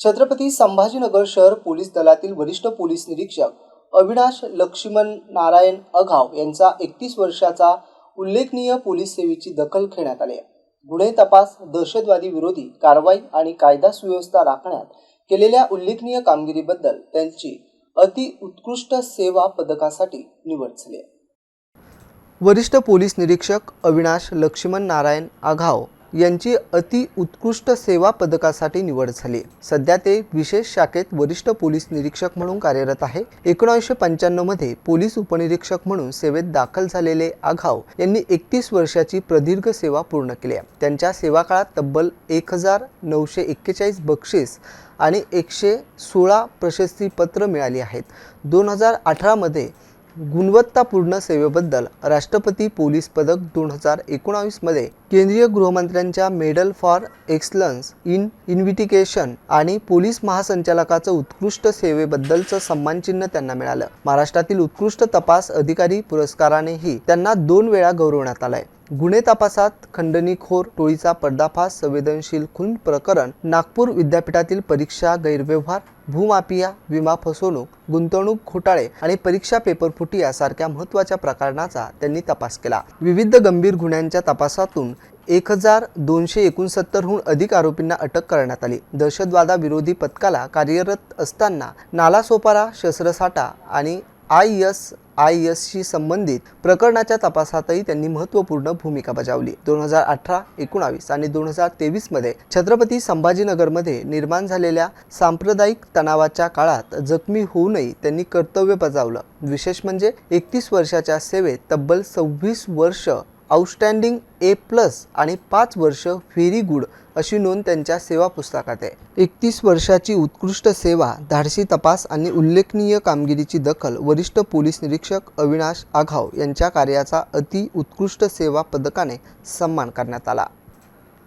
छत्रपती संभाजीनगर शहर पोलीस दलातील वरिष्ठ पोलीस निरीक्षक अविनाश लक्ष्मण नारायण अघाव यांचा 31 वर्षाचा उल्लेखनीय पोलीस सेवेची दखल घेण्यात आली आहे। गुन्हे तपास, दहशतवादी विरोधी कारवाई आणि कायदा सुव्यवस्था राखण्यात केलेल्या उल्लेखनीय कामगिरीबद्दल त्यांची अति उत्कृष्ट सेवा पदकासाठी निवड झाली आहे। वरिष्ठ पोलीस निरीक्षक अविनाश लक्ष्मण नारायण आघाव यांची अति उत्कृष्ट सेवा पदकासाठी निवड झाली। सध्या ते विशेष शाखेत वरिष्ठ पोलीस निरीक्षक म्हणून कार्यरत आहे। 1995 मध्ये पोलीस उपनिरीक्षक म्हणून सेवेत दाखल झालेले आघाव यांनी 31 वर्षाची प्रदीर्घ सेवा पूर्ण केली आहे। त्यांच्या सेवा काळात तब्बल 1941 बक्षीस आणि 116 प्रशस्ती पत्र मिळाली आहेत। 2018 मध्ये गुणवत्तापूर्ण सेवेबद्दल राष्ट्रपती पोलीस पदक, 2019 मध्ये केंद्रीय गृहमंत्र्यांच्या मेडल फॉर एक्सलन्स इन इन्व्हिटिकेशन आणि पोलीस महासंचालकाचं उत्कृष्ट सेवेबद्दलचं सन्मानचिन्ह त्यांना मिळालं। महाराष्ट्रातील उत्कृष्ट तपास अधिकारी पुरस्कारानेही त्यांना 2 वेळा गौरवण्यात आलंय। गुन्हे तपासात खंडणीखोर टोळीचा पर्दाफाश, संवेदनशील खून प्रकरण, नागपूर विद्यापीठातील परीक्षा गैरव्यवहार, भूमाफिया, विमा फसवणूक, गुंतवणूक घोटाळे आणि परीक्षा पेपरफुटी यासारख्या महत्त्वाच्या प्रकरणाचा त्यांनी तपास केला। विविध गंभीर गुन्ह्यांच्या तपासातून 1269 हून अधिक आरोपींना अटक करण्यात आली। दहशतवादाविरोधी पथकाला कार्यरत असताना नालासोपारा, शस्त्रसाठा आणि ISISशी संबंधित प्रकरणाच्या तपासातही त्यांनी महत्त्वपूर्ण भूमिका बजावली। 2018, 19 आणि 2023 मध्ये छत्रपती संभाजीनगरमध्ये निर्माण झालेल्या सांप्रदायिक तणावाच्या काळात जखमी होऊनही त्यांनी कर्तव्य बजावलं। विशेष म्हणजे 31 वर्षाच्या सेवेत तब्बल 26 वर्ष आउटस्टँडिंग A+ आणि 5 वर्ष व्हेरी गुड अशी नोंद त्यांच्या सेवा पुस्तकात आहे। 31 वर्षाची उत्कृष्ट सेवा, धाडसी तपास आणि उल्लेखनीय कामगिरीची दखल वरिष्ठ पोलीस निरीक्षक अविनाश आघाव यांच्या कार्याचा अति उत्कृष्ट सेवा पदकाने सन्मान करण्यात आला।